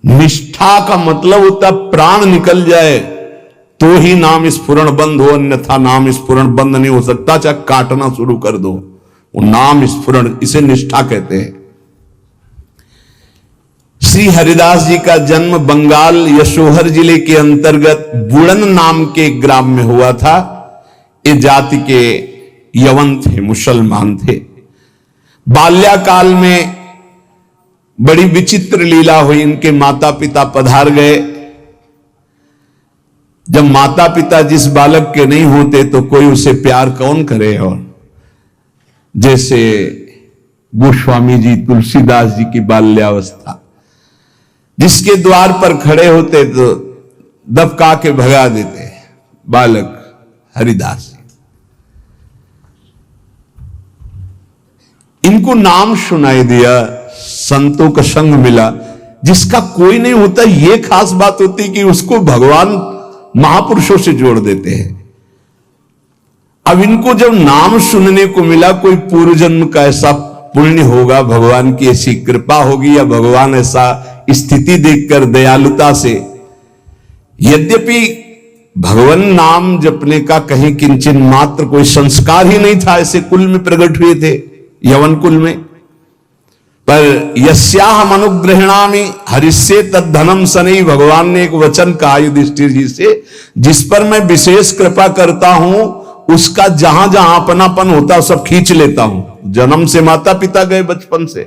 निष्ठा का मतलब होता प्राण निकल जाए तो ही नाम स्फुरण बंद हो, अन्यथा नाम स्फुरण बंद नहीं हो सकता। चाहे काटना शुरू कर दो, वो नाम स्फुरण, इसे निष्ठा कहते हैं। श्री हरिदास जी का जन्म बंगाल यशोहर जिले के अंतर्गत बुड़न नाम के ग्राम में हुआ था। ये जाति के यवन थे, मुसलमान थे। बाल्याकाल में बड़ी विचित्र लीला हुई। इनके माता पिता पधार गए। जब माता पिता जिस बालक के नहीं होते तो कोई उसे प्यार कौन करे। और जैसे गोस्वामी जी, तुलसीदास जी की बाल्यावस्था, जिसके द्वार पर खड़े होते तो दबका के भगा देते बालक हरिदास जी। इनको नाम सुनाई दिया, संतों का संग मिला। जिसका कोई नहीं होता, यह खास बात होती कि उसको भगवान महापुरुषों से जोड़ देते हैं। अब इनको जब नाम सुनने को मिला, कोई पूर्व जन्म का ऐसा पुण्य होगा, भगवान की ऐसी कृपा होगी, या भगवान ऐसा स्थिति देखकर दयालुता से, यद्यपि भगवान नाम जपने का कहीं किंचन मात्र कोई संस्कार ही नहीं था। ऐसे कुल में प्रकट हुए थे, यवन कुल में। पर यस्याहम अनुग्रहणामि हरिष्ये तद्धनम सनई, भगवान ने एक वचन कहा युधिष्ठिर जी से, जिस पर मैं विशेष कृपा करता हूं उसका जहां जहां अपनापन होता सब खींच लेता हूं। जन्म से माता पिता गए, बचपन से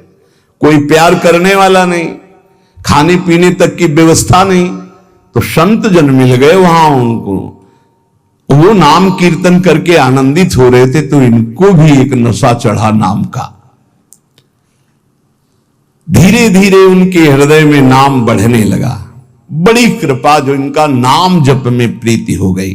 कोई प्यार करने वाला नहीं, खाने पीने तक की व्यवस्था नहीं, तो संत जन मिल गए वहां उनको। वो नाम कीर्तन करके आनंदित हो रहे थे, तो इनको भी एक नशा चढ़ा नाम का। धीरे धीरे उनके हृदय में नाम बढ़ने लगा। बड़ी कृपा जो इनका नाम जप में प्रीति हो गई।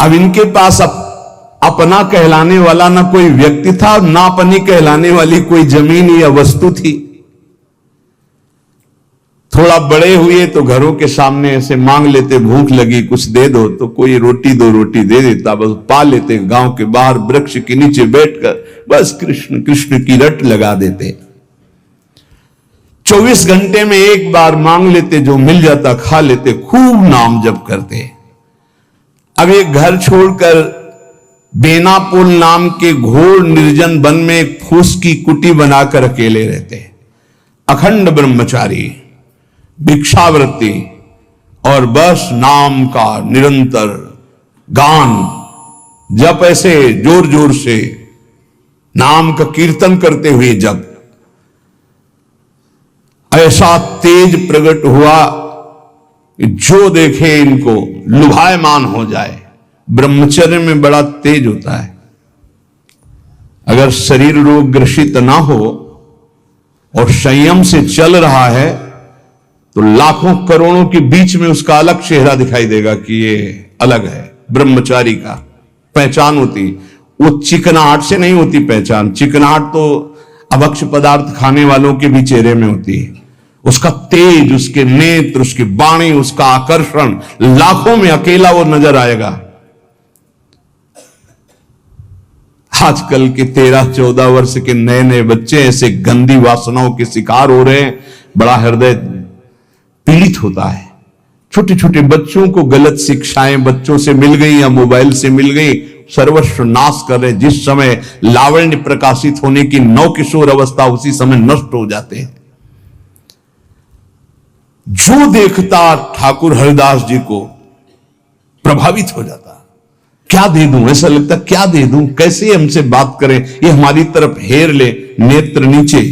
अब इनके पास अपना कहलाने वाला ना कोई व्यक्ति था, ना अपनी कहलाने वाली कोई जमीन या वस्तु थी। थोड़ा बड़े हुए तो घरों के सामने ऐसे मांग लेते, भूख लगी कुछ दे दो, तो कोई रोटी दो रोटी दे देता, बस पा लेते। गांव के बाहर वृक्ष के नीचे बैठकर बस कृष्ण कृष्ण की रट लगा देते। 24 घंटे में एक बार मांग लेते, जो मिल जाता खा लेते, खूब नाम जप करते। अब एक घर छोड़कर बेनापुल नाम के घोर निर्जन वन में एक फूस की कुटी बनाकर अकेले रहते। अखंड ब्रह्मचारी, भिक्षावृत्ति, और बस नाम का निरंतर गान जप, ऐसे जोर जोर से नाम का कीर्तन करते हुए जब ऐसा तेज प्रकट हुआ कि जो देखे इनको लुभायमान हो जाए। ब्रह्मचर्य में बड़ा तेज होता है। अगर शरीर रोग ग्रसित ना हो और संयम से चल रहा है तो लाखों करोड़ों के बीच में उसका अलग चेहरा दिखाई देगा कि ये अलग है। ब्रह्मचारी का पहचान होती, वो चिकनाहट से नहीं होती पहचान। चिकनाहट तो अभक्ष पदार्थ खाने वालों के भी चेहरे में होती है। उसका तेज, उसके नेत्र, उसकी वाणी, उसका आकर्षण, लाखों में अकेला वो नजर आएगा। आजकल के 13-14 वर्ष के नए नए बच्चे ऐसे गंदी वासनाओं के शिकार हो रहे हैं, बड़ा हृदय पीड़ित होता है। छोटे छोटे बच्चों को गलत शिक्षाएं बच्चों से मिल गई या मोबाइल से मिल गई, सर्वस्व नाश कर रहे। जिस समय लावण्य प्रकाशित होने की नव किशोर अवस्था, उसी समय नष्ट हो जाते हैं। जो देखता ठाकुर हरिदास जी को प्रभावित हो जाता। क्या दे दूं, ऐसा लगता क्या दे दूं, कैसे हमसे बात करें, ये हमारी तरफ हेर ले, नेत्र नीचे,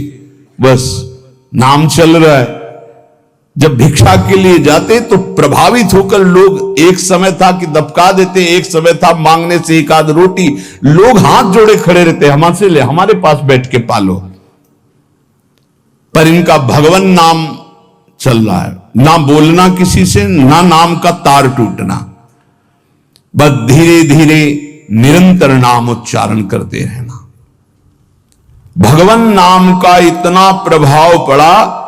बस नाम चल रहा है। जब भिक्षा के लिए जाते तो प्रभावित होकर लोग, एक समय था कि दबका देते, एक समय था मांगने से एक आध रोटी, लोग हाथ जोड़े खड़े रहते, हमसे ले, हमारे पास बैठ के पालो। पर इनका भगवान नाम चल रहा है, ना बोलना किसी से, ना नाम का तार टूटना, बस धीरे धीरे निरंतर नाम उच्चारण करते रहना। भगवान नाम का इतना प्रभाव पड़ा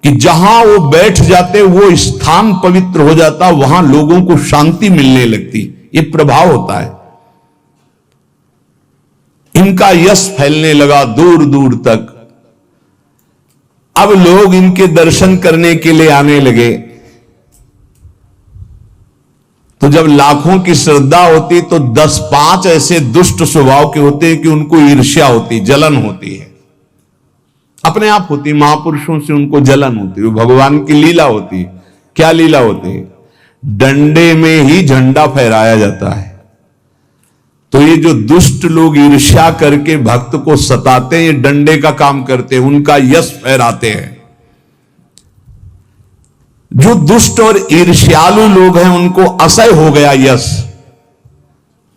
कि जहां वो बैठ जाते वो स्थान पवित्र हो जाता, वहां लोगों को शांति मिलने लगती। ये प्रभाव होता है। इनका यश फैलने लगा दूर दूर तक। अब लोग इनके दर्शन करने के लिए आने लगे। तो जब लाखों की श्रद्धा होती तो 10-5 ऐसे दुष्ट स्वभाव के होते हैं कि उनको ईर्ष्या होती, जलन होती है, अपने आप होती। महापुरुषों से उनको जलन होती है। वो भगवान की लीला होती है। क्या लीला होती है? डंडे में ही झंडा फहराया जाता है। तो ये जो दुष्ट लोग ईर्ष्या करके भक्त को सताते हैं, ये डंडे का काम करते हैं, उनका यश फहराते हैं। जो दुष्ट और ईर्ष्यालु लोग हैं उनको असह्य हो गया यश।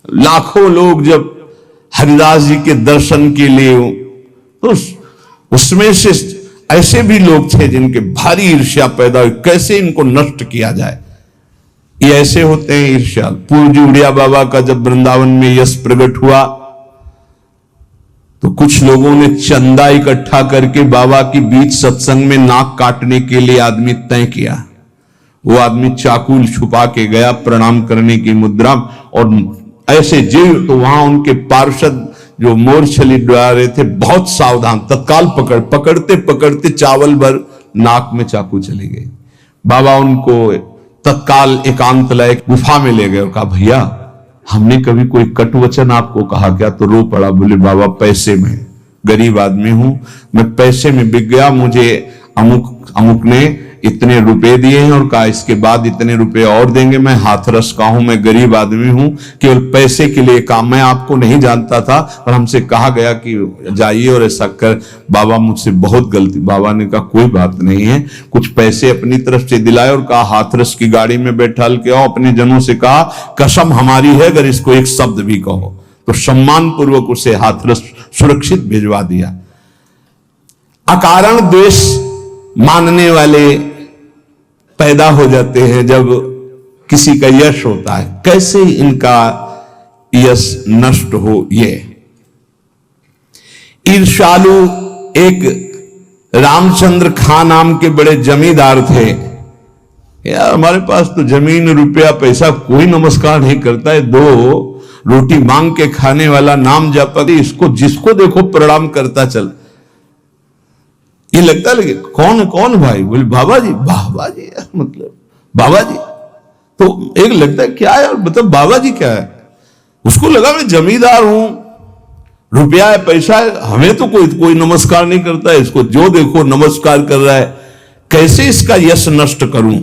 लाखों लोग जब हरिदास जी के दर्शन के लिए, तो उसमें से ऐसे भी लोग थे जिनके भारी ईर्ष्या पैदा हुई, कैसे इनको नष्ट किया जाए। ये ऐसे होते हैं ईर्ष्या। पूज्य उड़िया बाबा का जब वृंदावन में यश प्रकट हुआ तो कुछ लोगों ने चंदा इकट्ठा करके बाबा की बीच सत्संग में नाक काटने के लिए आदमी तय किया। वो आदमी चाकू छुपा के गया प्रणाम करने की मुद्रा, और ऐसे जीव तो वहां उनके पार्षद जो मोरछली डरा रहे थे बहुत सावधान, तत्काल पकड़ते पकड़ते चावल भर नाक में चाकू चली गई। बाबा उनको तत्काल एकांत लायक गुफा में ले गए और कहा, भैया हमने कभी कोई कटु वचन आपको कहा क्या? तो रो पड़ा, बोले बाबा पैसे में, गरीब आदमी हूं मैं, पैसे में बिक गया, मुझे अमुक अमुक ने इतने रुपए दिए हैं और कहा इसके बाद इतने रुपए और देंगे, मैं हाथरस का हूं, मैं गरीब आदमी हूं, केवल पैसे के लिए काम, मैं आपको नहीं जानता था और हमसे कहा गया कि जाइए और ऐसा कर। बाबा मुझसे बहुत गलती। बाबा ने कहा कोई बात नहीं है, कुछ पैसे अपनी तरफ से दिलाए और कहा हाथरस की गाड़ी में बैठाल के आओ। अपने जनों से कहा कसम हमारी है अगर इसको एक शब्द भी कहो, तो सम्मान पूर्वक उसे हाथरस सुरक्षित भिजवा दिया। अकारण द्वेष मानने वाले पैदा हो जाते हैं जब किसी का यश होता है। कैसे इनका यश नष्ट हो? ये ईर्ष्यालु एक रामचंद्र खां नाम के बड़े जमींदार थे। यार हमारे पास तो जमीन रुपया पैसा कोई नमस्कार नहीं करता है, 2 रोटी मांग के खाने वाला नाम जपती, इसको जिसको देखो प्रणाम करता चल। ये लगता है कौन कौन भाई? बोले बाबा जी। बाबा जी मतलब बाबा जी, तो एक लगता है क्या है, मतलब बाबा जी क्या है? उसको लगा मैं जमींदार हूं, रुपया है पैसा है, हमें तो कोई नमस्कार नहीं करता है, इसको जो देखो नमस्कार कर रहा है, कैसे इसका यश नष्ट करूं?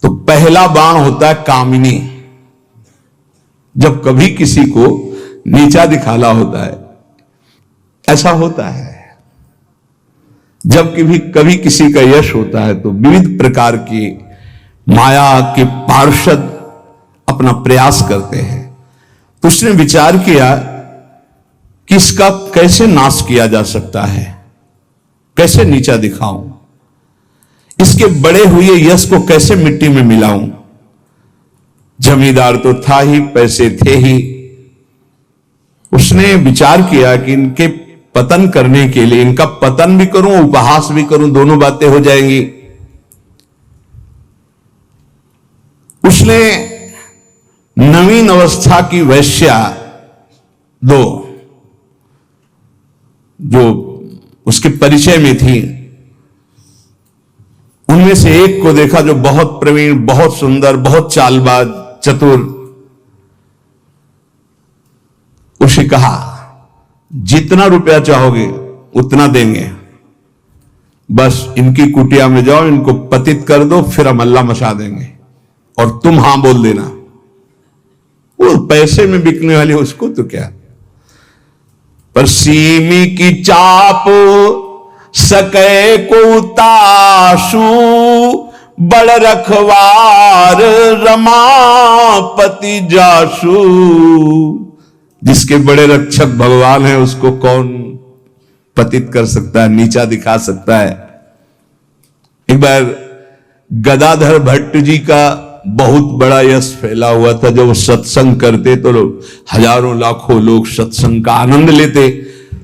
तो पहला बाण होता है कामिनी। जब कभी किसी को नीचा दिखाना होता है, ऐसा होता है। जब कभी किसी का यश होता है तो विविध प्रकार की माया के पार्षद अपना प्रयास करते हैं। तो उसने विचार किया कि इसका कैसे नाश किया जा सकता है, कैसे नीचा दिखाऊं, इसके बड़े हुए यश को कैसे मिट्टी में मिलाऊं। जमींदार तो था ही, पैसे थे ही। उसने विचार किया कि इनके पतन करने के लिए, इनका पतन भी करूं उपहास भी करूं, दोनों बातें हो जाएंगी। उसने नवीन अवस्था की वैश्या 2 जो उसके परिचय में थी, उनमें से एक को देखा जो बहुत प्रवीण, बहुत सुंदर, बहुत चालबाज, चतुर। उसे कहा जितना रुपया चाहोगे उतना देंगे, बस इनकी कुटिया में जाओ, इनको पतित कर दो, फिर हम अल्लाह मचा देंगे और तुम हां बोल देना। वो पैसे में बिकने वाली उसको तो क्या, पर सीमी की चाप सके को ताशु, बड़ रखवार रमापति जाशु। जिसके बड़े रक्षक भगवान है उसको कौन पतित कर सकता है, नीचा दिखा सकता है। एक बार गदाधर भट्ट जी का बहुत बड़ा यश फैला हुआ था। जब वो सत्संग करते तो हजारों लाखों लोग सत्संग का आनंद लेते।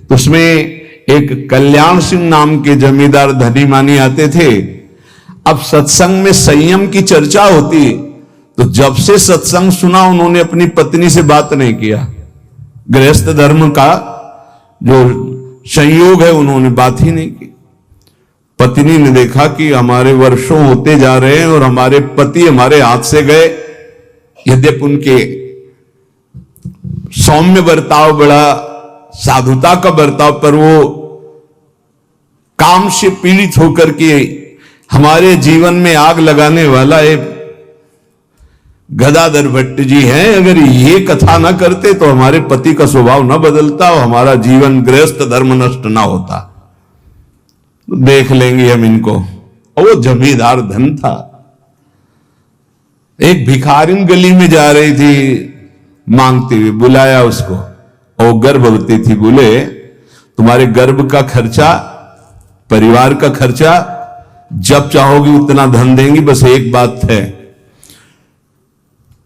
तो उसमें एक कल्याण सिंह नाम के जमींदार धनी मानी आते थे। अब सत्संग में संयम की चर्चा होती, तो जब से सत्संग सुना उन्होंने अपनी पत्नी से बात नहीं किया। गृहस्थ धर्म का जो संयोग है उन्होंने बात ही नहीं की। पत्नी ने देखा कि हमारे वर्षों होते जा रहे हैं और हमारे पति हमारे हाथ से गए। यद्यपि उनके सौम्य बर्ताव, बड़ा साधुता का बर्ताव, पर वो काम से पीड़ित होकर के हमारे जीवन में आग लगाने वाला एक गदाधर भट्ट जी हैं। अगर ये कथा ना करते तो हमारे पति का स्वभाव ना बदलता और हमारा जीवन गृहस्थ धर्म नष्ट ना होता। देख लेंगे हम इनको। और वो जमींदार धन था। एक भिखारिन गली में जा रही थी मांगती हुई, बुलाया उसको और गर्भवती थी। बोले तुम्हारे गर्भ का खर्चा, परिवार का खर्चा जब चाहोगी उतना धन देंगी, बस एक बात है।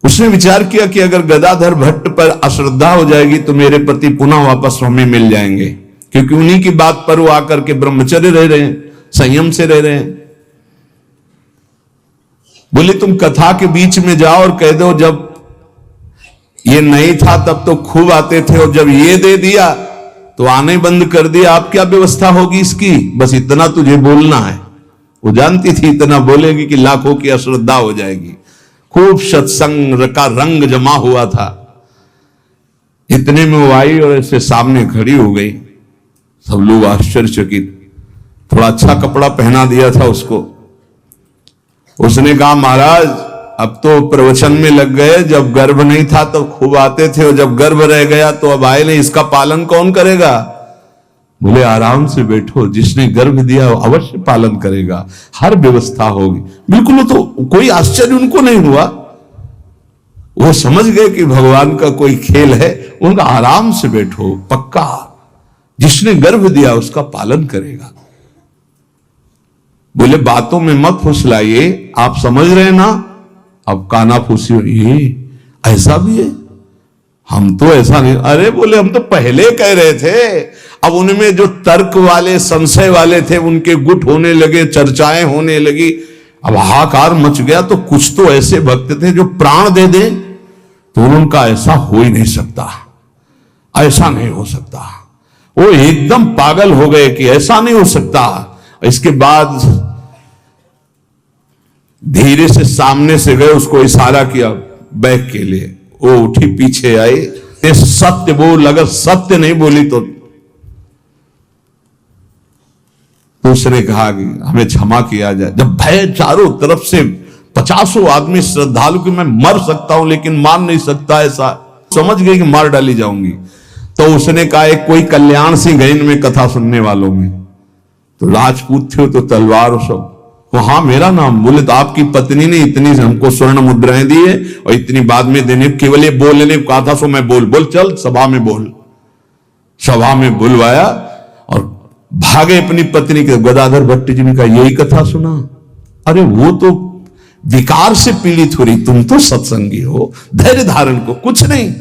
उसने विचार किया कि अगर गदाधर भट्ट पर अश्रद्धा हो जाएगी तो मेरे पति पुनः वापस हमें मिल जाएंगे, क्योंकि उन्हीं की बात पर वो आकर के ब्रह्मचर्य रह रहे हैं, संयम से रह रहे हैं। बोले तुम कथा के बीच में जाओ और कह दो जब ये नहीं था तब तो खूब आते थे और जब ये दे दिया तो आने बंद कर दिया, आप क्या व्यवस्था होगी इसकी, बस इतना तुझे बोलना है। वो जानती थी इतना बोलेगी कि लाखों की अश्रद्धा हो जाएगी। खूब सत्संग का रंग जमा हुआ था। इतने में वो आई और ऐसे सामने खड़ी हो गई। सब लोग आश्चर्यचकित। थोड़ा अच्छा कपड़ा पहना दिया था उसको। उसने कहा महाराज अब तो प्रवचन में लग गए, जब गर्भ नहीं था तो खूब आते थे और जब गर्भ रह गया तो अब आए नहीं, इसका पालन कौन करेगा। बोले आराम से बैठो, जिसने गर्भ दिया वो अवश्य पालन करेगा, हर व्यवस्था होगी। बिल्कुल, तो कोई आश्चर्य उनको नहीं हुआ। वो समझ गए कि भगवान का कोई खेल है। उनका आराम से बैठो, पक्का जिसने गर्भ दिया उसका पालन करेगा। बोले बातों में मत फुसलाइए, आप समझ रहे हैं ना। अब काना फूसी, ये ऐसा भी है, हम तो ऐसा नहीं। अरे बोले हम तो पहले कह रहे थे। अब उनमें जो तर्क वाले, संशय वाले थे उनके गुट होने लगे, चर्चाएं होने लगी, अब हाहाकार मच गया। तो कुछ तो ऐसे भक्त थे जो प्राण दे दे तो उनका ऐसा हो ही नहीं सकता, ऐसा नहीं हो सकता। वो एकदम पागल हो गए कि ऐसा नहीं हो सकता। इसके बाद धीरे से सामने से गए, उसको इशारा किया बैग के लिए। वो उठी, पीछे आई, सत्य बोल, अगर सत्य नहीं बोली तो उसने कहा कि हमें क्षमा किया जाए। जब भय चारों तरफ से 50 आदमी श्रद्धालु कि मैं मर सकता हूं लेकिन मान नहीं सकता, ऐसा समझ गई कि मार डाली जाऊंगी। तो उसने कहा एक कोई कल्याण सिंह गए इनमें कथा सुनने वालों में, तो राजपूत थे तो तलवार सब। हाँ मेरा नाम। बोले तो आपकी पत्नी ने इतनी हमको स्वर्ण मुद्राएं दी है और इतनी बाद में देने, केवल ये बोलने को कहा था, सो मैं बोल चल सभा में बोल। सभा में बुलवाया और भागे अपनी पत्नी के। गदाधर भट्ट जी ने कहा यही कथा सुना। अरे वो तो विकार से पीड़ित हो रही, तुम तो सत्संगी हो, धैर्य धारण को कुछ नहीं।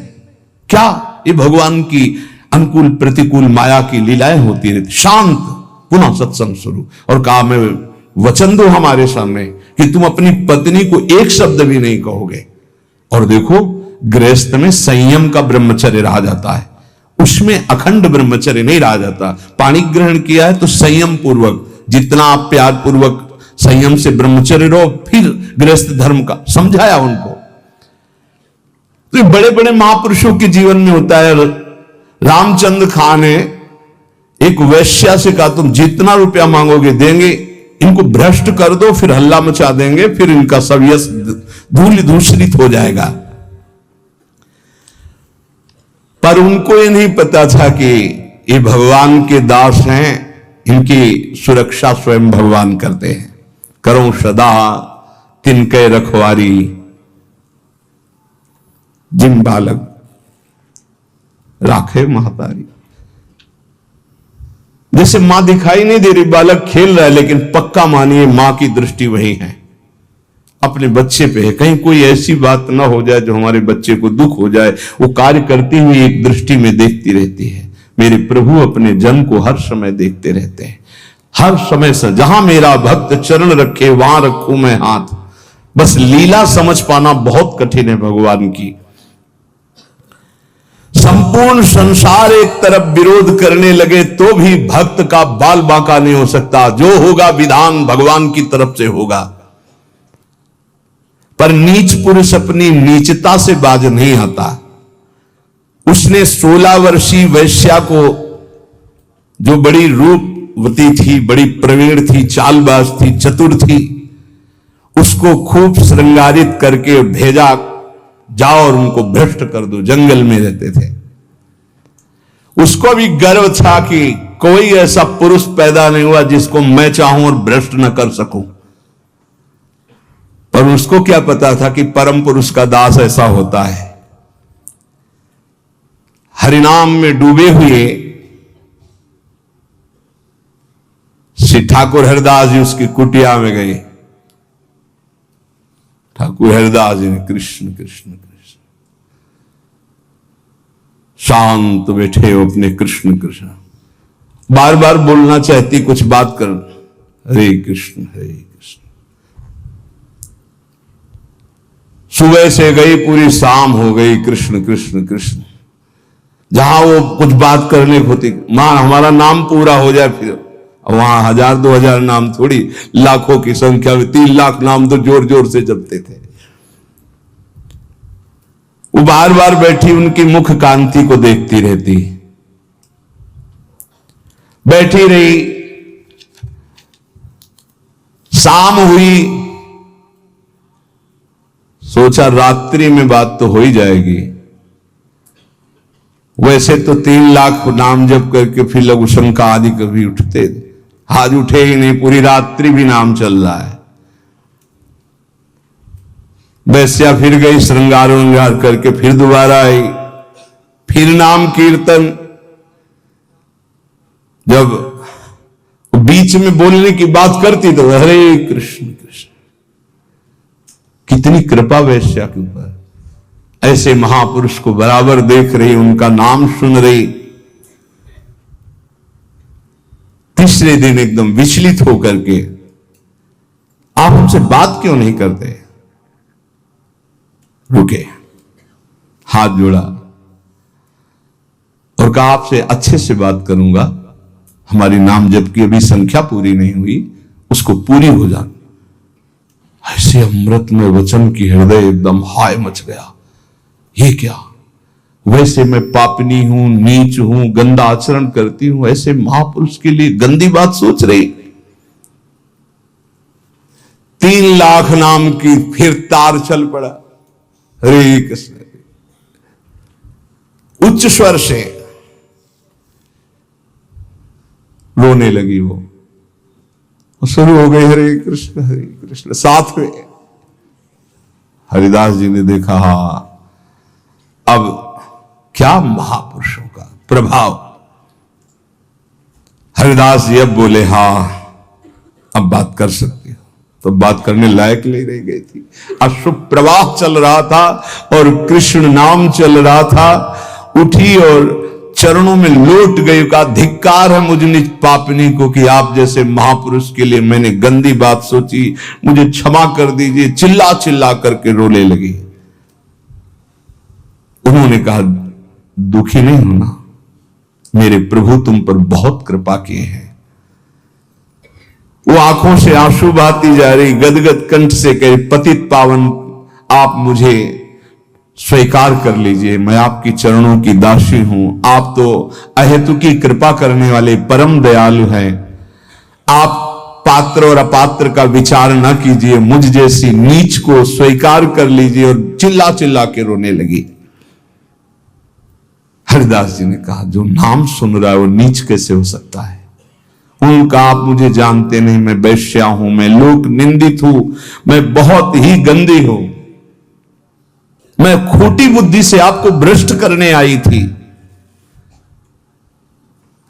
क्या ये भगवान की अनुकूल प्रतिकूल माया की लीलाएं होती रहती। शांत, पुनः सत्संग शुरू। और कहा मैं वचन दो हमारे सामने कि तुम अपनी पत्नी को एक शब्द भी नहीं कहोगे। और देखो गृहस्थ में संयम का ब्रह्मचर्य रहा जाता है, उसमें अखंड ब्रह्मचर्य नहीं रहा जाता। पाणी ग्रहण किया है तो संयम पूर्वक, जितना आप प्यार पूर्वक संयम से ब्रह्मचर्य रहो, फिर गृहस्थ धर्म का समझाया उनको। तो बड़े बड़े महापुरुषों के जीवन में होता है। रामचंद्र खान ने एक वैश्या से कहा तुम जितना रुपया मांगोगे देंगे, इनको भ्रष्ट कर दो, फिर हल्ला मचा देंगे, फिर इनका सब यश धूल दूषित हो जाएगा। पर उनको ये नहीं पता था कि ये भगवान के दास हैं, इनकी सुरक्षा स्वयं भगवान करते हैं। करो सदा तिनके रखवारी, जिन बालक राखे महतारी। जैसे मां दिखाई नहीं दे रही, बालक खेल रहा है, लेकिन पक्का मानिए मां की दृष्टि वही है, अपने बच्चे पे है। कहीं कोई ऐसी बात ना हो जाए जो हमारे बच्चे को दुख हो जाए, वो कार्य करती हुई एक दृष्टि में देखती रहती है। मेरे प्रभु अपने जन को हर समय देखते रहते हैं, हर समय से। जहां मेरा भक्त चरण रखे वहां रखूं मैं हाथ। बस लीला समझ पाना बहुत कठिन है भगवान की। संपूर्ण संपूर्ण संसार एक तरफ विरोध करने लगे तो भी भक्त का बाल बांका नहीं हो सकता। जो होगा विधान भगवान की तरफ से होगा। पर नीच पुरुष अपनी नीचता से बाज नहीं आता। उसने 16 वर्षीय वैश्या को, जो बड़ी रूपवती थी, बड़ी प्रवीण थी, चालबाज थी, चतुर थी, उसको खूब श्रृंगारित करके भेजा, जाओ और उनको भ्रष्ट कर दो। जंगल में रहते थे। उसको भी गर्व था कि कोई ऐसा पुरुष पैदा नहीं हुआ जिसको मैं चाहूं और भ्रष्ट न कर सकूं। पर उसको क्या पता था कि परम पुरुष का दास ऐसा होता है। हरिनाम में डूबे हुए श्री ठाकुर हरिदास जी उसकी कुटिया में गए। ठाकुर हरिदास जी ने कृष्ण कृष्ण कृष्ण, शांत बैठे हो अपने कृष्ण कृष्ण, बार बार बोलना चाहती कुछ बात कर, हरे कृष्ण हरे कृष्ण। सुबह से गई, पूरी शाम हो गई, कृष्ण कृष्ण कृष्ण। जहां वो कुछ बात करने को होती, मां हमारा नाम पूरा हो जाए, फिर वहां 1000-2000 नाम थोड़ी, लाखों की संख्या में 3 लाख नाम तो जोर जोर से जपते थे। वो बार बार बैठी उनकी मुख कांति को देखती रहती, बैठी रही। शाम हुई, सोचा रात्रि में बात तो हो ही जाएगी। वैसे तो 3 लाख नाम जप करके फिर लघु शंका आदि कभी उठते, आज उठे ही नहीं, पूरी रात्रि भी नाम चल रहा है। वैश्या फिर गई, श्रृंगार वृंगार करके फिर दोबारा आई, फिर नाम कीर्तन। जब बीच में बोलने की बात करती तो हरे कृष्ण कृष्ण। कितनी कृपा वैश्या के ऊपर। ऐसे महापुरुष को बराबर देख रही, उनका नाम सुन रही। तीसरे दिन एकदम विचलित होकर के, आप हमसे बात क्यों नहीं करते? रुके, हाथ जोड़ा और कहा आपसे अच्छे से बात करूंगा, हमारी नाम जप की अभी संख्या पूरी नहीं हुई, उसको पूरी हो जाए। ऐसे अमृत में वचन की हृदय एकदम हाय मच गया। ये क्या? वैसे मैं पापनी हूं, नीच हूं, गंदा आचरण करती हूं, ऐसे महापुरुष के लिए गंदी बात सोच रही। 3 लाख नाम की फिर तार चल पड़ा, हरे कृष्ण। उच्च स्वर से रोने लगी वो, शुरू हो गई हरे कृष्ण। साथ में हरिदास जी ने देखा, अब क्या महापुरुषों का प्रभाव। हरिदास जी अब बोले, हां अब बात कर सकती हो। तो बात करने लायक नहीं रह गई थी। अश्रु प्रवाह चल रहा था और कृष्ण नाम चल रहा था। उठी और चरणों में लौट गई, का धिक्कार है मुझ निज पापनी को कि आप जैसे महापुरुष के लिए मैंने गंदी बात सोची, मुझे क्षमा कर दीजिए। चिल्ला चिल्ला करके रोने लगी। उन्होंने कहा, दुखी नहीं होना, मेरे प्रभु तुम पर बहुत कृपा किए हैं। वो आंखों से आंसू बहाती जा रही, गदगद कंठ से कहे, पतित पावन आप मुझे स्वीकार कर लीजिए, मैं आपकी चरणों की दासी हूं। आप तो अहेतु की कृपा करने वाले परम दयालु हैं। आप पात्र और अपात्र का विचार न कीजिए, मुझ जैसी नीच को स्वीकार कर लीजिए। और चिल्ला चिल्ला के रोने लगी। हरिदास जी ने कहा, जो नाम सुन रहा है वो नीच कैसे हो सकता है? उनका, आप मुझे जानते नहीं, मैं वैश्या हूं, मैं लोक निंदित हूं, मैं बहुत ही गंदी हूं, मैं खोटी बुद्धि से आपको भ्रष्ट करने आई थी।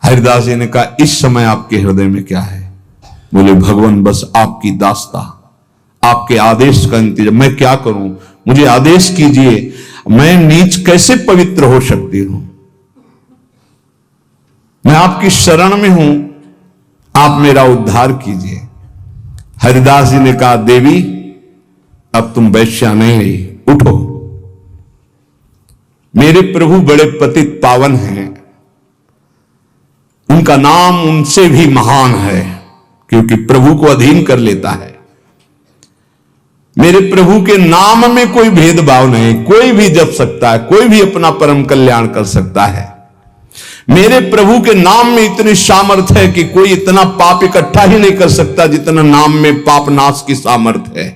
हरिदास जी ने कहा, इस समय आपके हृदय में क्या है? बोले, भगवान बस आपकी दास्ता, आपके आदेश का इंतजार। मैं क्या करूं? मुझे आदेश कीजिए। मैं नीच कैसे पवित्र हो सकती हूं? मैं आपकी शरण में हूं, आप मेरा उद्धार कीजिए। हरिदास जी ने कहा, देवी अब तुम वैश्या नहीं रही, उठो। मेरे प्रभु बड़े पतित पावन हैं, उनका नाम उनसे भी महान है, क्योंकि प्रभु को अधीन कर लेता है। मेरे प्रभु के नाम में कोई भेदभाव नहीं, कोई भी जप सकता है, कोई भी अपना परम कल्याण कर सकता है। मेरे प्रभु के नाम में इतनी सामर्थ्य है कि कोई इतना पाप इकट्ठा ही नहीं कर सकता जितना नाम में पाप नाश की सामर्थ्य है।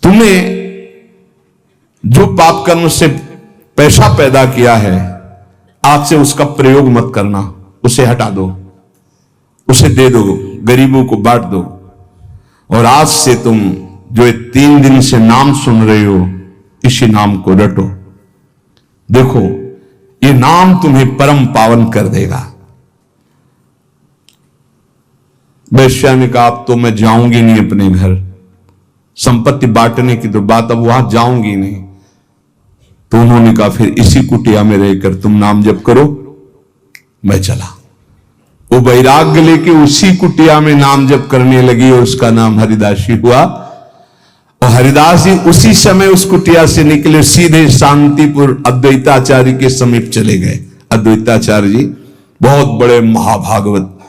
तुम्हें जो पाप कर्म से पैसा पैदा किया है, आज से उसका प्रयोग मत करना, उसे हटा दो, उसे दे दो, गरीबों को बांट दो। और आज से तुम जो 3 दिन से नाम सुन रहे हो, इसी नाम को रटो। देखो, ये नाम तुम्हें परम पावन कर देगा। वैश्या ने कहा, अब तो मैं जाऊंगी नहीं अपने घर, संपत्ति बांटने की तो बात, अब वहां जाऊंगी नहीं। तो उन्होंने कहा, फिर इसी कुटिया में रहकर तुम नाम जप करो। मैं चला, वो वैराग्य लेके उसी कुटिया में नाम जप करने लगी और उसका नाम हरिदासी हुआ। और हरिदास जी उसी समय उस कुटिया से निकले, सीधे शांतिपुर अद्वैताचार्य के समीप चले गए। अद्वैताचार्य जी बहुत बड़े महाभागवत,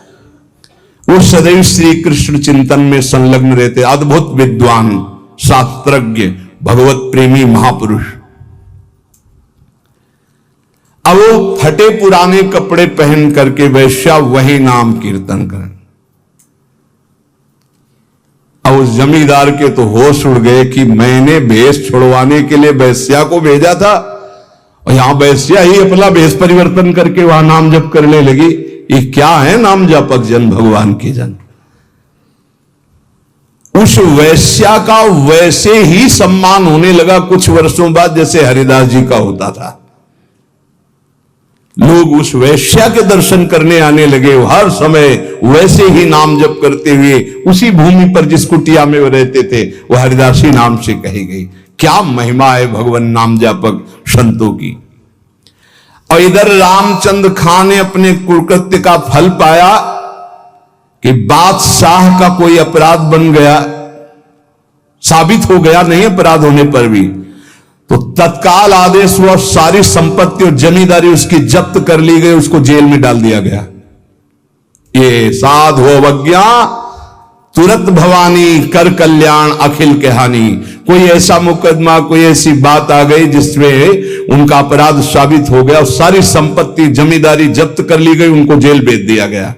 वो सदैव श्री कृष्ण चिंतन में संलग्न रहते, अद्भुत विद्वान, शास्त्रज्ञ, भगवत प्रेमी महापुरुष। अब वो फटे पुराने कपड़े पहन करके वैश्या वही नाम कीर्तन करें। अब उस जमींदार के तो होश उड़ गए कि मैंने भेष छुड़वाने के लिए वैश्या को भेजा था और यहां वैश्या ही अपना भेष परिवर्तन करके वहां नाम जप करने लगी। ये क्या है नाम जपक जन, भगवान के जन। उस वैश्या का वैसे ही सम्मान होने लगा कुछ वर्षों बाद जैसे हरिदास जी का होता था। लोग उस वैश्या के दर्शन करने आने लगे, हर समय वैसे ही नाम जप करते हुए उसी भूमि पर जिस कुटिया में वो रहते थे वो हरिदासी नाम से कही गई। क्या महिमा है भगवान नाम जापक संतों की। और इधर रामचंद्र खां ने अपने कुकृत्य का फल पाया कि बादशाह का कोई अपराध बन गया, साबित हो गया, नहीं अपराध होने पर भी, तो तत्काल आदेश हुआ, सारी संपत्ति और जमींदारी उसकी जब्त कर ली गई, उसको जेल में डाल दिया गया। ये साधु अवज्ञा तुरंत भवानी, कर कल्याण अखिल के हानि। कोई ऐसा मुकदमा, कोई ऐसी बात आ गई जिसमें उनका अपराध साबित हो गया और सारी संपत्ति जमींदारी जब्त कर ली गई, उनको जेल भेज दिया गया।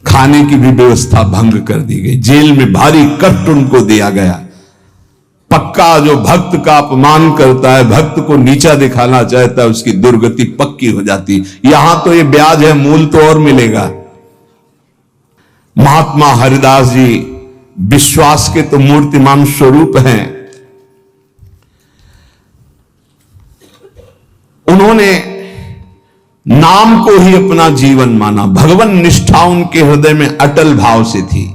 खाने की भी व्यवस्था भंग कर दी गई, जेल में भारी कष्ट उनको दिया गया। पक्का जो भक्त का अपमान करता है, भक्त को नीचा दिखाना चाहता है, उसकी दुर्गति पक्की हो जाती। यहां तो ये ब्याज है, मूल तो और मिलेगा। महात्मा हरिदास जी विश्वास के तो मूर्तिमान स्वरूप हैं। उन्होंने नाम को ही अपना जीवन माना, भगवान निष्ठा उनके हृदय में अटल भाव से थी।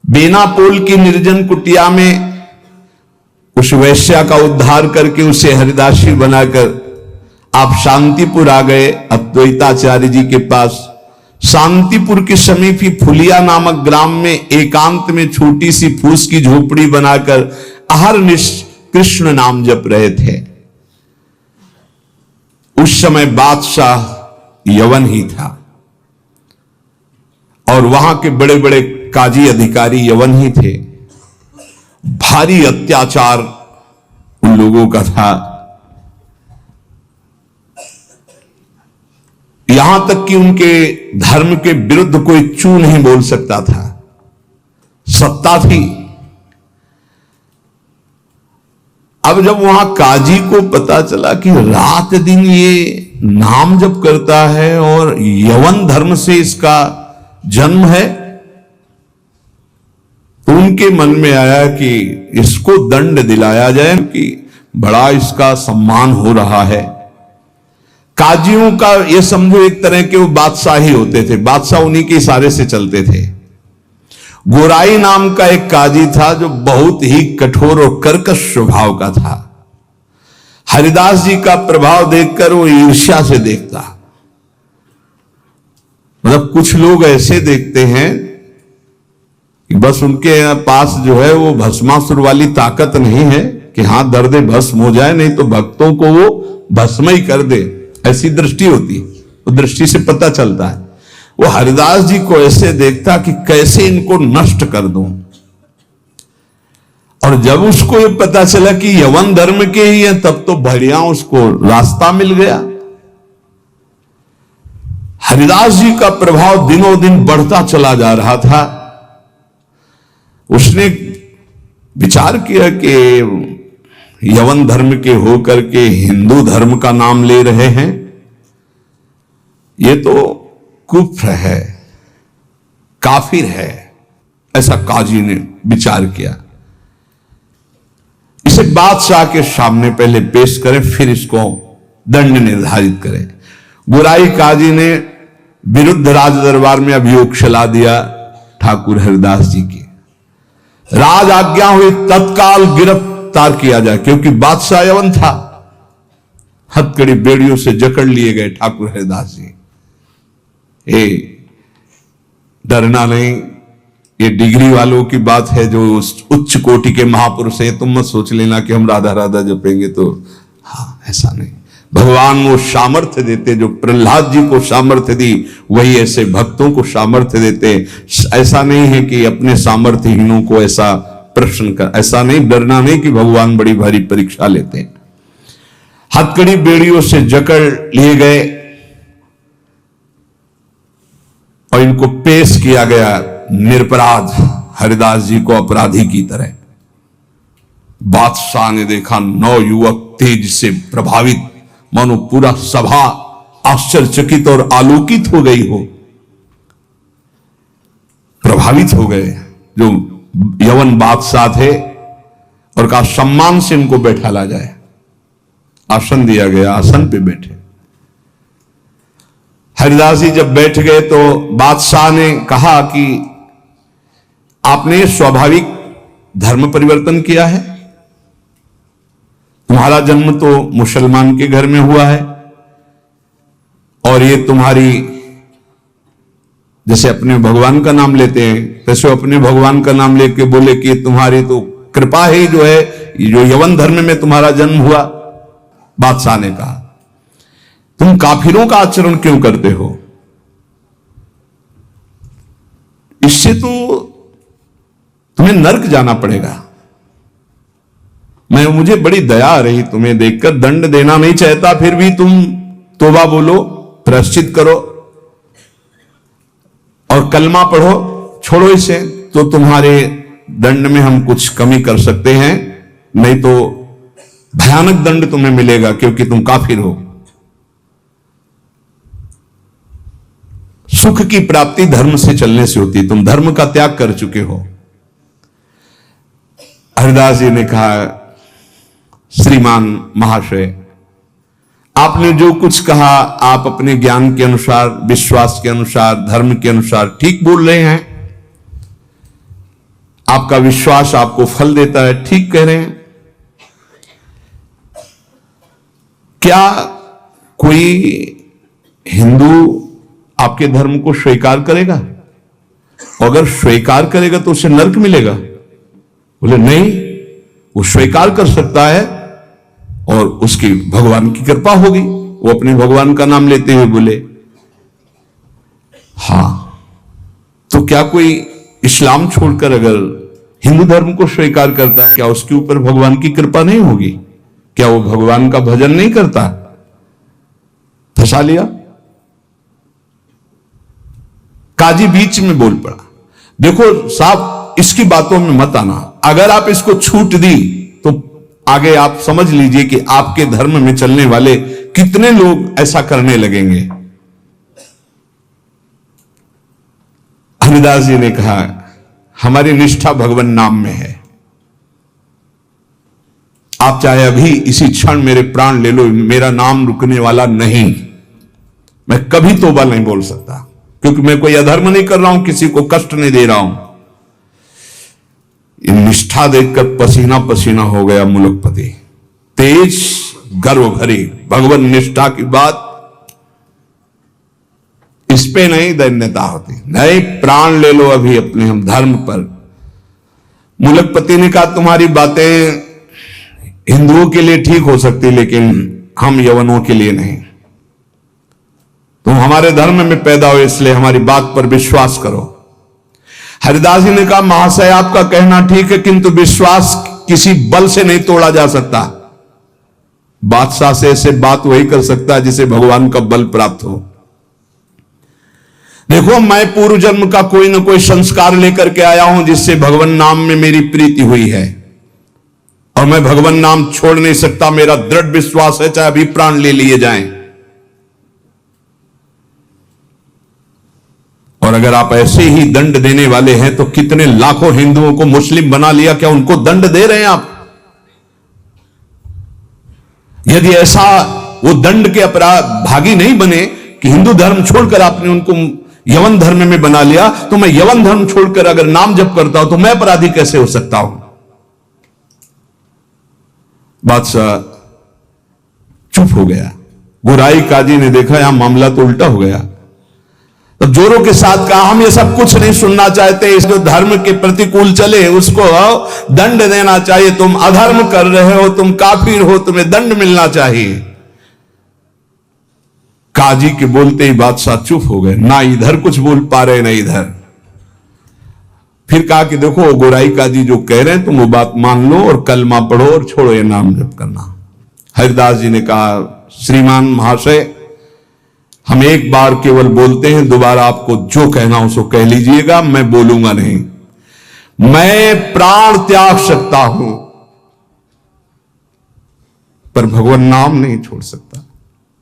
बेनापोल की निर्जन कुटिया में उस वैश्या का उद्धार करके उसे हरिदासी बनाकर आप शांतिपुर आ गए, अद्वैताचार्य जी के पास। शांतिपुर के समीप ही फुलिया नामक ग्राम में एकांत में छोटी सी फूस की झोपड़ी बनाकर अहरनिश कृष्ण नाम जप रहे थे। उस समय बादशाह यवन ही था और वहां के बड़े बड़े काजी अधिकारी यवन ही थे। भारी अत्याचार उन लोगों का था, यहां तक कि उनके धर्म के विरुद्ध कोई चू नहीं बोल सकता था। सत्ता थी। अब जब वहां काजी को पता चला कि रात दिन ये नाम जप करता है और यवन धर्म से इसका जन्म है, तो उनके मन में आया कि इसको दंड दिलाया जाए कि बड़ा इसका सम्मान हो रहा है। काजियों का ये समझो एक तरह के वो बादशाह ही होते थे, बादशाह उन्हीं के इशारे से चलते थे। गोराई नाम का एक काजी था जो बहुत ही कठोर और कर्कश स्वभाव का था। हरिदास जी का प्रभाव देखकर वो ईर्ष्या से देखता। मतलब कुछ लोग ऐसे देखते हैं कि बस उनके पास जो है वो भस्मासुर वाली ताकत नहीं है कि हाथ धर दे भस्म हो जाए, नहीं तो भक्तों को वो भस्म ही कर दे, ऐसी दृष्टि होती है। वो दृष्टि से पता चलता है। वो हरिदास जी को ऐसे देखता कि कैसे इनको नष्ट कर दूं। और जब उसको ये पता चला कि यवन धर्म के ही हैं, तब तो बढ़िया उसको रास्ता मिल गया। हरिदास जी का प्रभाव दिनों दिन बढ़ता चला जा रहा था। उसने विचार किया कि यवन धर्म के होकर के हिंदू धर्म का नाम ले रहे हैं, ये तो कुफ्र है, काफिर है, ऐसा काजी ने विचार किया। इसे बादशाह के सामने पहले पेश करें, फिर इसको दंड निर्धारित करें। बुराई काजी ने विरुद्ध राज दरबार में अभियोग चला दिया ठाकुर हरिदास जी की। राज आज्ञा हुई तत्काल गिरफ्तार किया जाए, क्योंकि बादशाह यवन था। हथकड़ी बेड़ियों से जकड़ लिए गए ठाकुर हरिदास जी। डरना नहीं, ये डिग्री वालों की बात है जो उच्च कोटि के महापुरुष है। तुम मत सोच लेना कि हम राधा राधा जपेंगे तो, हाँ ऐसा नहीं। भगवान वो सामर्थ्य देते, जो प्रहलाद जी को सामर्थ्य दी वही ऐसे भक्तों को सामर्थ्य देते। ऐसा नहीं है कि अपने सामर्थ्यहीनों को ऐसा प्रश्न कर, ऐसा नहीं, डरना नहीं कि भगवान बड़ी भारी परीक्षा लेते हैं। हथकड़ी बेड़ियों से जकड़ लिए गए और इनको पेश किया गया निरपराध हरिदास जी को अपराधी की तरह। बादशाह ने देखा 9 युवक तेज से प्रभावित, मानो पूरा सभा आश्चर्यचकित और आलोकित हो गई हो, प्रभावित हो गए जो यवन बादशाह थे, और कहा सम्मान से इनको बैठा ला जाए। आसन दिया गया, आसन पे बैठे। हरिदास जी जब बैठ गए तो बादशाह ने कहा कि आपने स्वाभाविक धर्म परिवर्तन किया है। तुम्हारा जन्म तो मुसलमान के घर में हुआ है, और ये तुम्हारी, जैसे अपने भगवान का नाम लेते हैं, तैसे अपने भगवान का नाम लेके बोले कि तुम्हारी तो कृपा ही जो है, जो यवन धर्म में तुम्हारा जन्म हुआ। बादशाह ने कहा तुम काफिरों का आचरण क्यों करते हो? इससे तो तुम्हें नर्क जाना पड़ेगा। मुझे बड़ी दया आ रही तुम्हें देखकर, दंड देना नहीं चाहता, फिर भी तुम तौबा बोलो, प्रायश्चित करो और कलमा पढ़ो, छोड़ो इसे, तो तुम्हारे दंड में हम कुछ कमी कर सकते हैं, नहीं तो भयानक दंड तुम्हें मिलेगा, क्योंकि तुम काफिर हो। सुख की प्राप्ति धर्म से चलने से होती, तुम धर्म का त्याग कर चुके हो। हरिदास जी ने कहा श्रीमान महाशय, आपने जो कुछ कहा आप अपने ज्ञान के अनुसार, विश्वास के अनुसार, धर्म के अनुसार ठीक बोल रहे हैं। आपका विश्वास आपको फल देता है, ठीक कह रहे हैं। क्या कोई हिंदू आपके धर्म को स्वीकार करेगा? अगर स्वीकार करेगा तो उसे नरक मिलेगा? बोले नहीं, वो स्वीकार कर सकता है और उसकी भगवान की कृपा होगी। वो अपने भगवान का नाम लेते हुए बोले हां, तो क्या कोई इस्लाम छोड़कर अगर हिंदू धर्म को स्वीकार करता है, क्या उसके ऊपर भगवान की कृपा नहीं होगी? क्या वो भगवान का भजन नहीं करता? फंसा लिया। काजी बीच में बोल पड़ा, देखो साहब, इसकी बातों में मत आना। अगर आप इसको छूट दी तो आगे आप समझ लीजिए कि आपके धर्म में चलने वाले कितने लोग ऐसा करने लगेंगे। हरिदास जी ने कहा हमारी निष्ठा भगवान नाम में है। आप चाहे अभी इसी क्षण मेरे प्राण ले लो, मेरा नाम रुकने वाला नहीं। मैं कभी तौबा नहीं बोल सकता, क्योंकि मैं कोई अधर्म नहीं कर रहा हूं, किसी को कष्ट नहीं दे रहा हूं। निष्ठा देखकर पसीना पसीना हो गया मुलकपति। तेज गर्व भरी भगवान निष्ठा की बात, इस पे नहीं दैन्यता होती। नहीं, प्राण ले लो अभी अपने हम धर्म पर, मुलकपति ने कहा तुम्हारी बातें हिंदुओं के लिए ठीक हो सकती, लेकिन हम यवनों के लिए नहीं। तुम हमारे धर्म में पैदा हो, इसलिए हमारी बात पर विश्वास करो। हरिदास जी ने कहा महाशय आपका कहना ठीक है, किंतु विश्वास किसी बल से नहीं तोड़ा जा सकता। बादशाह से ऐसे बात वही कर सकता है जिसे भगवान का बल प्राप्त हो। देखो मैं पूर्व जन्म का कोई ना कोई संस्कार लेकर के आया हूं जिससे भगवान नाम में मेरी प्रीति हुई है, और मैं भगवान नाम छोड़ नहीं सकता। मेरा दृढ़ विश्वास है चाहे अभी प्राण ले लिए जाएं। और अगर आप ऐसे ही दंड देने वाले हैं तो कितने लाखों हिंदुओं को मुस्लिम बना लिया, क्या उनको दंड दे रहे हैं आप? यदि ऐसा वो दंड के अपराध भागी नहीं बने कि हिंदू धर्म छोड़कर आपने उनको यवन धर्म में बना लिया, तो मैं यवन धर्म छोड़कर अगर नाम जप करता हूं तो मैं अपराधी कैसे हो सकता हूं? बादशाह चुप हो गया। गुराई काजी ने देखा यहां मामला तो उल्टा हो गया, तो जोरों के साथ कहा हम ये सब कुछ नहीं सुनना चाहते। इस जो धर्म के प्रतिकूल चले उसको दंड देना चाहिए। तुम अधर्म कर रहे हो, तुम काफिर हो, तुम्हें दंड मिलना चाहिए। काजी के बोलते ही बादशाह चुप हो गए, ना इधर कुछ बोल पा रहे ना इधर। फिर कहा कि देखो गोराई काजी जो कह रहे हैं तुम वो बात मान लो और कलमा पढ़ो और छोड़ो ये नाम जप करना। हरिदास जी ने कहा श्रीमान महाशय हम एक बार केवल बोलते हैं, दोबारा आपको जो कहना हो सो कह लीजिएगा, मैं बोलूंगा नहीं। मैं प्राण त्याग सकता हूं पर भगवान नाम नहीं छोड़ सकता।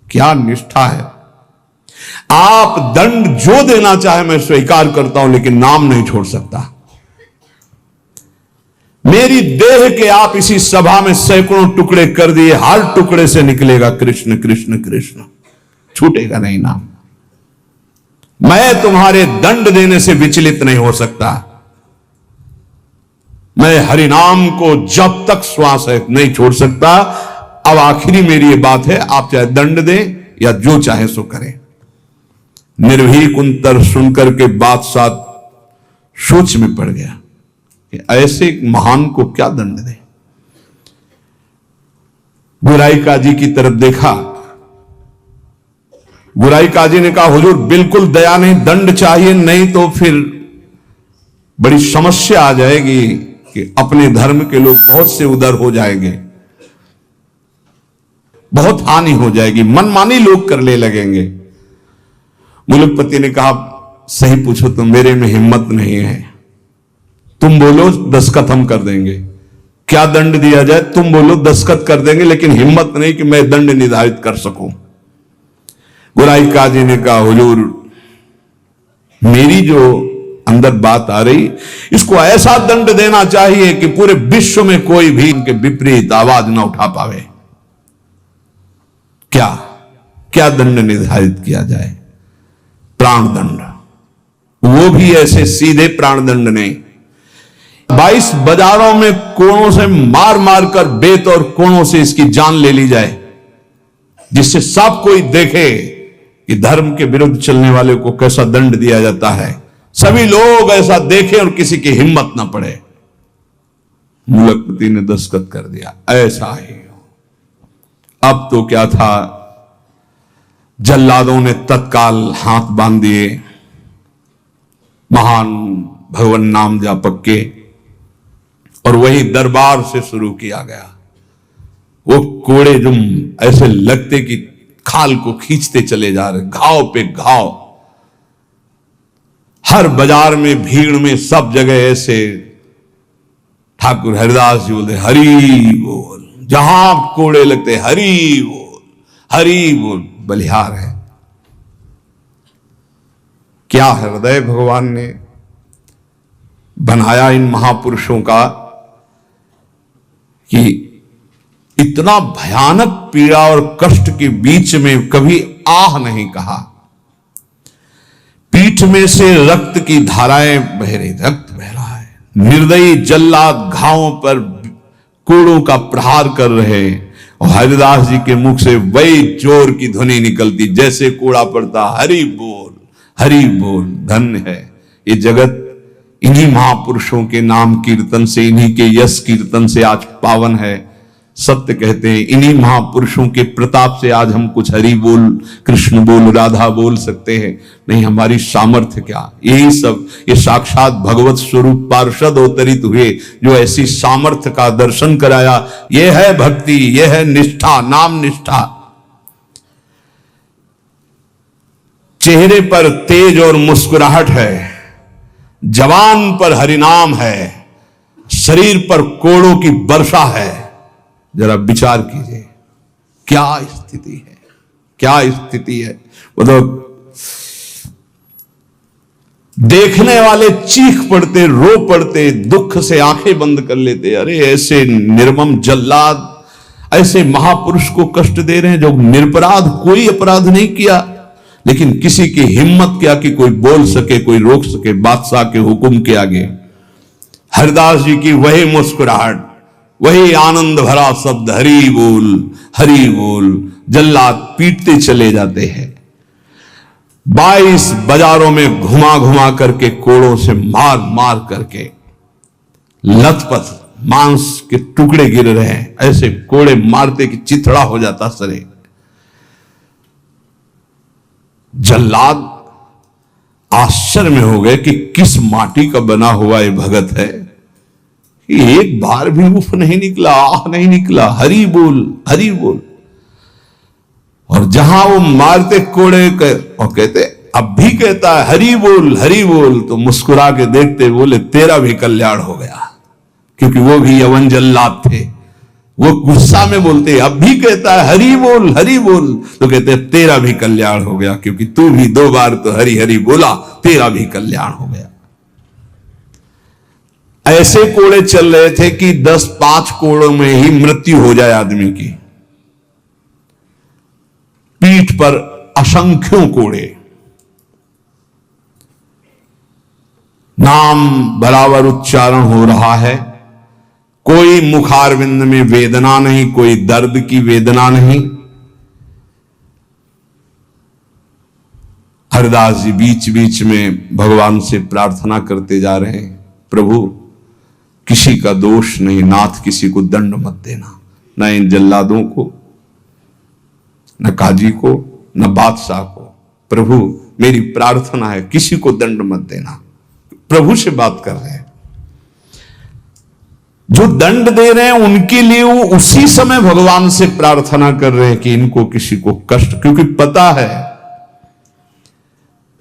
क्या निष्ठा है! आप दंड जो देना चाहे मैं स्वीकार करता हूं, लेकिन नाम नहीं छोड़ सकता। मेरी देह के आप इसी सभा में सैकड़ों टुकड़े कर दिए, हर टुकड़े से निकलेगा कृष्ण कृष्ण कृष्ण, छूटेगा नहीं नाम। मैं तुम्हारे दंड देने से विचलित नहीं हो सकता। मैं हरिनाम को जब तक श्वास है नहीं छोड़ सकता। अब आखिरी मेरी ये बात है, आप चाहे दंड दें या जो चाहे सो करें। निर्भीक उत्तर सुनकर के बादशाह सोच में पड़ गया कि ऐसे महान को क्या दंड दे। गुराई काजी की तरफ देखा। गुराई काजी ने कहा हुजूर बिल्कुल दया नहीं, दंड चाहिए, नहीं तो फिर बड़ी समस्या आ जाएगी कि अपने धर्म के लोग बहुत से उधर हो जाएंगे, बहुत हानि हो जाएगी, मनमानी लोग करने लगेंगे। मुलकपति ने कहा सही पूछो तो मेरे में हिम्मत नहीं है। तुम बोलो दस्तखत हम कर देंगे, क्या दंड दिया जाए तुम बोलो दस्तखत कर देंगे, लेकिन हिम्मत नहीं कि मैं दंड निर्धारित कर सकूं। गुराई काजी ने कहा हुजूर मेरी जो अंदर बात आ रही, इसको ऐसा दंड देना चाहिए कि पूरे विश्व में कोई भी इनके विपरीत आवाज ना उठा पावे। क्या क्या दंड निर्धारित किया जाए? प्राण दंड, वो भी ऐसे सीधे प्राण दंड नहीं, 22 बाजारों में कोणों से मार मार कर बेत और कोणों से इसकी जान ले ली जाए, जिससे सब कोई देखे कि धर्म के विरुद्ध चलने वाले को कैसा दंड दिया जाता है। सभी लोग ऐसा देखें और किसी की हिम्मत ना पड़े। मुलकपति ने दस्तखत कर दिया, ऐसा ही। अब तो क्या था, जल्लादों ने तत्काल हाथ बांध दिए महान भगवान नाम जापक के, और वही दरबार से शुरू किया गया। वो कोड़े जो ऐसे लगते कि खाल को खींचते चले जा रहे, घाव पे घाव, हर बाजार में भीड़ में सब जगह ऐसे। ठाकुर हरिदास जी बोलते हरि बोल, जहां कोड़े लगते हरि बोल हरि बोल, बलिहार है। क्या हृदय भगवान ने बनाया इन महापुरुषों का कि इतना भयानक पीड़ा और कष्ट के बीच में कभी आह नहीं कहा। पीठ में से रक्त की धाराएं बह रही, रक्त बह रहा है। निर्दयी जल्लाद घावों पर कोड़ों का प्रहार कर रहे, और हरिदास जी के मुख से वही जोर की ध्वनि निकलती जैसे कोड़ा पड़ता, हरि बोल हरि बोल। धन्य है ये जगत इन्हीं महापुरुषों के नाम कीर्तन से, इन्हीं के यश कीर्तन से आज पावन है। सत्य कहते हैं, इन्हीं महापुरुषों के प्रताप से आज हम कुछ हरि बोल, कृष्ण बोल, राधा बोल सकते हैं। नहीं, हमारी सामर्थ्य क्या? यही सब, ये साक्षात भगवत स्वरूप पार्षद अवतरित हुए जो ऐसी सामर्थ्य का दर्शन कराया। ये है भक्ति, ये है निष्ठा, नाम निष्ठा। चेहरे पर तेज और मुस्कुराहट है, जवान पर हरिनाम है, शरीर पर कोड़ों की वर्षा है। जरा विचार कीजिए, क्या स्थिति है, क्या स्थिति है। वो तो देखने वाले चीख पड़ते, रो पड़ते, दुख से आंखें बंद कर लेते। अरे ऐसे निर्मम जल्लाद ऐसे महापुरुष को कष्ट दे रहे हैं जो निरपराध, कोई अपराध नहीं किया, लेकिन किसी की हिम्मत क्या कि कोई बोल सके, कोई रोक सके बादशाह के हुक्म के आगे। हरिदास जी की वही मुस्कुराहट, वही आनंद भरा शब्द, हरि बोल, हरि बोल। जल्लाद पीटते चले जाते हैं। 22 बाजारों में घुमा घुमा करके, कोड़ों से मार मार करके, लथपथ मांस के टुकड़े गिर रहे हैं। ऐसे कोड़े मारते कि चिथड़ा हो जाता सरे। जल्लाद आश्चर्य में हो गए कि किस माटी का बना हुआ ये भगत है कि एक बार भी उफ नहीं निकला, आह नहीं निकला, हरि बोल, हरि बोल। और जहां वो मारते कोड़े और कहते, अब भी कहता है हरि बोल, हरि बोल, तो मुस्कुरा के देखते बोले तेरा भी कल्याण हो गया। क्योंकि वो भी यवन जल्लाद थे। वो गुस्सा में बोलते, अब भी कहता है हरि बोल, हरि बोल, तो कहते तेरा भी कल्याण हो गया, क्योंकि तू भी 2 बार तो हरि हरि बोला, तेरा भी कल्याण हो गया। ऐसे कोड़े चल रहे थे कि 10-5 कोड़ों में ही मृत्यु हो जाए आदमी की। पीठ पर असंख्यों कोड़े, नाम बराबर उच्चारण हो रहा है, कोई मुखारविंद में वेदना नहीं, कोई दर्द की वेदना नहीं। हरिदास जी बीच बीच में भगवान से प्रार्थना करते जा रहे हैं, प्रभु किसी का दोष नहीं, नाथ किसी को दंड मत देना, न इन जल्लादों को, न काजी को, न बादशाह को। प्रभु मेरी प्रार्थना है, किसी को दंड मत देना। प्रभु से बात कर रहे हैं। जो दंड दे रहे हैं उनके लिए वो उसी समय भगवान से प्रार्थना कर रहे हैं कि इनको किसी को कष्ट, क्योंकि पता है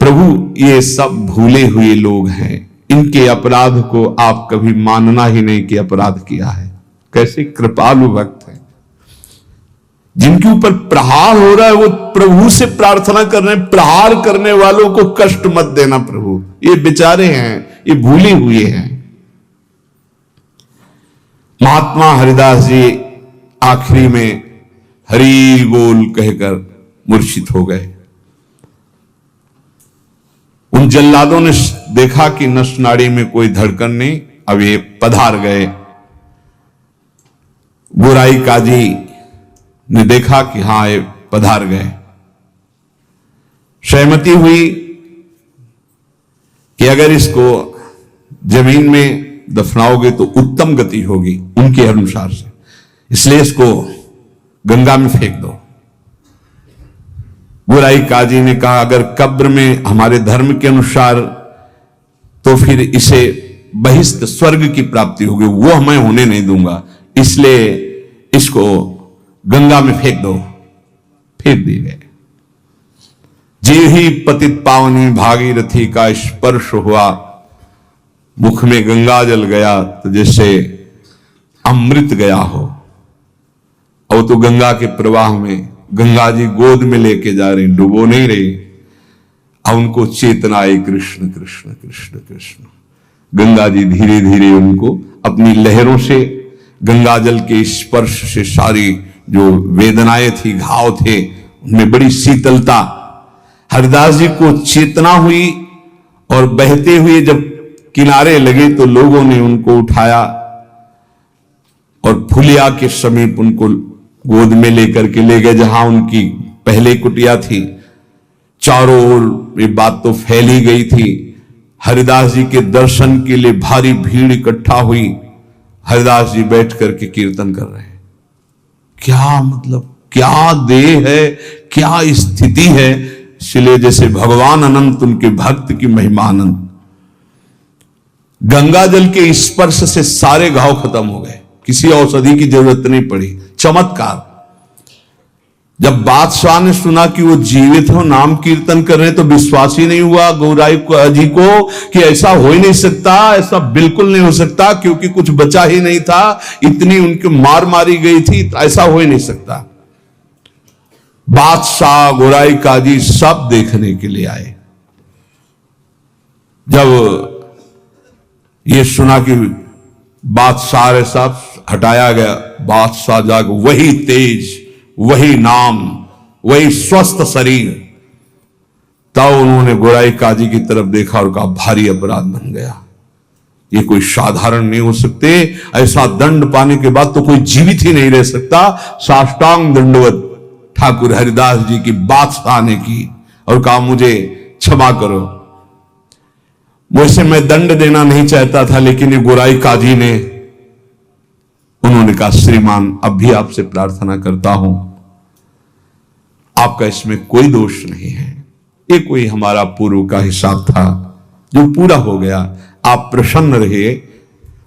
प्रभु ये सब भूले हुए लोग हैं, इनके अपराध को आप कभी मानना ही नहीं कि अपराध किया है। कैसे कृपालु भक्त है, जिनके ऊपर प्रहार हो रहा है वो प्रभु से प्रार्थना कर रहे हैं, प्रहार करने वालों को कष्ट मत देना प्रभु, ये बेचारे हैं, ये भूले हुए हैं। महात्मा हरिदास जी आखिरी में हरि बोल कहकर मूर्छित हो गए। उन जल्लादों ने देखा कि नस नाड़ी में कोई धड़कन नहीं, अब ये पधार गए। गोराई काजी ने देखा कि हां ये पधार गए। सहमति हुई कि अगर इसको जमीन में दफनाओगे तो उत्तम गति होगी उनके अनुसार से, इसलिए इसको गंगा में फेंक दो। गोराई काजी ने कहा अगर कब्र में हमारे धर्म के अनुसार तो फिर इसे बहिष्ठ स्वर्ग की प्राप्ति होगी, वो मैं होने नहीं दूंगा, इसलिए इसको गंगा में फेंक दो। फेंक दिए गए। जे ही पतित पावनी भागीरथी का स्पर्श हुआ, मुख में गंगा जल गया तो जैसे अमृत गया हो। और तो गंगा के प्रवाह में गंगा जी गोद में लेके जा रहे, डुबो नहीं रहे। अब उनको चेतना आई, कृष्ण कृष्ण कृष्ण कृष्ण। गंगा जी धीरे धीरे उनको अपनी लहरों से, गंगा जल के स्पर्श से सारी जो वेदनाएं थी, घाव थे, उनमें बड़ी शीतलता। हरिदास जी को चेतना हुई और बहते हुए जब किनारे लगे तो लोगों ने उनको उठाया और फुलिया के समीप उनको गोद में लेकर के ले गए, जहां उनकी पहले कुटिया थी। चारों ओर ये बात तो फैली गई थी। हरिदास जी के दर्शन के लिए भारी भीड़ इकट्ठा हुई। हरिदास जी बैठ करके कीर्तन कर रहे हैं। क्या मतलब, क्या देह है, क्या स्थिति है। इसलिए जैसे भगवान अनंत, उनके भक्त की महिमा अनंत। गंगा जल के स्पर्श से सारे घाव खत्म हो गए, किसी औषधि की जरूरत नहीं पड़ी। चमत्कार। जब बादशाह ने सुना कि वो जीवित हो, नाम कीर्तन कर रहे हैं, तो विश्वास ही नहीं हुआ गौराई जी को कि ऐसा हो ही नहीं सकता, ऐसा बिल्कुल नहीं हो सकता, क्योंकि कुछ बचा ही नहीं था, इतनी उनकी मार मारी गई थी, ऐसा हो ही नहीं सकता। बादशाह, गौराई काजी सब देखने के लिए आए। जब ये सुना कि बादशाह सब हटाया गया, बादशाह जाग वही तेज, वही नाम, वही स्वस्थ शरीर। तब उन्होंने गोराई काजी की तरफ देखा और कहा भारी अपराध बन गया, ये कोई साधारण नहीं हो सकते, ऐसा दंड पाने के बाद तो कोई जीवित ही नहीं रह सकता। साष्टांग दंडवत ठाकुर हरिदास जी की बादशाह ने की और कहा मुझे क्षमा करो, वैसे मैं दंड देना नहीं चाहता था, लेकिन ये गोराई काजी ने, उन्होंने कहा श्रीमान अब भी आपसे प्रार्थना करता हूं, आपका इसमें कोई दोष नहीं है, ये कोई हमारा पूर्व का हिसाब था जो पूरा हो गया, आप प्रसन्न रहिए।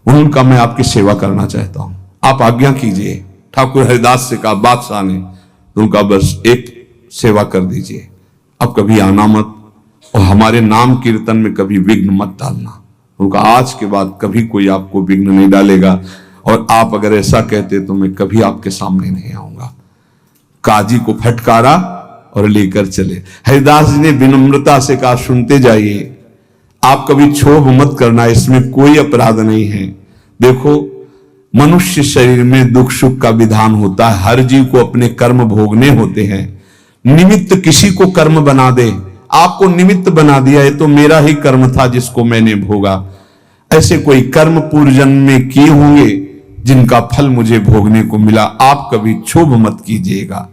उनका मैं आपकी सेवा करना चाहता हूं, आप आज्ञा कीजिए। ठाकुर हरिदास से कहा बादशाह ने, तो उनका बस एक सेवा कर दीजिए, अब कभी आना मत और हमारे नाम कीर्तन में कभी विघ्न मत डालना। उनका आज के बाद कभी कोई आपको विघ्न नहीं डालेगा, और आप अगर ऐसा कहते तो मैं कभी आपके सामने नहीं आऊंगा। काजी को फटकारा और लेकर चले। हरिदास जी ने विनम्रता से कहा सुनते जाइए, आप कभी क्षोभ मत करना, इसमें कोई अपराध नहीं है। देखो मनुष्य शरीर में दुख सुख का विधान होता है, हर जीव को अपने कर्म भोगने होते हैं। निमित्त किसी को कर्म बना दे, आपको निमित्त बना दिया, ये तो मेरा ही कर्म था जिसको मैंने भोगा। ऐसे कोई कर्म पूर्व जन्म में किए होंगे जिनका फल मुझे भोगने को मिला, आप कभी क्षोभ मत कीजिएगा।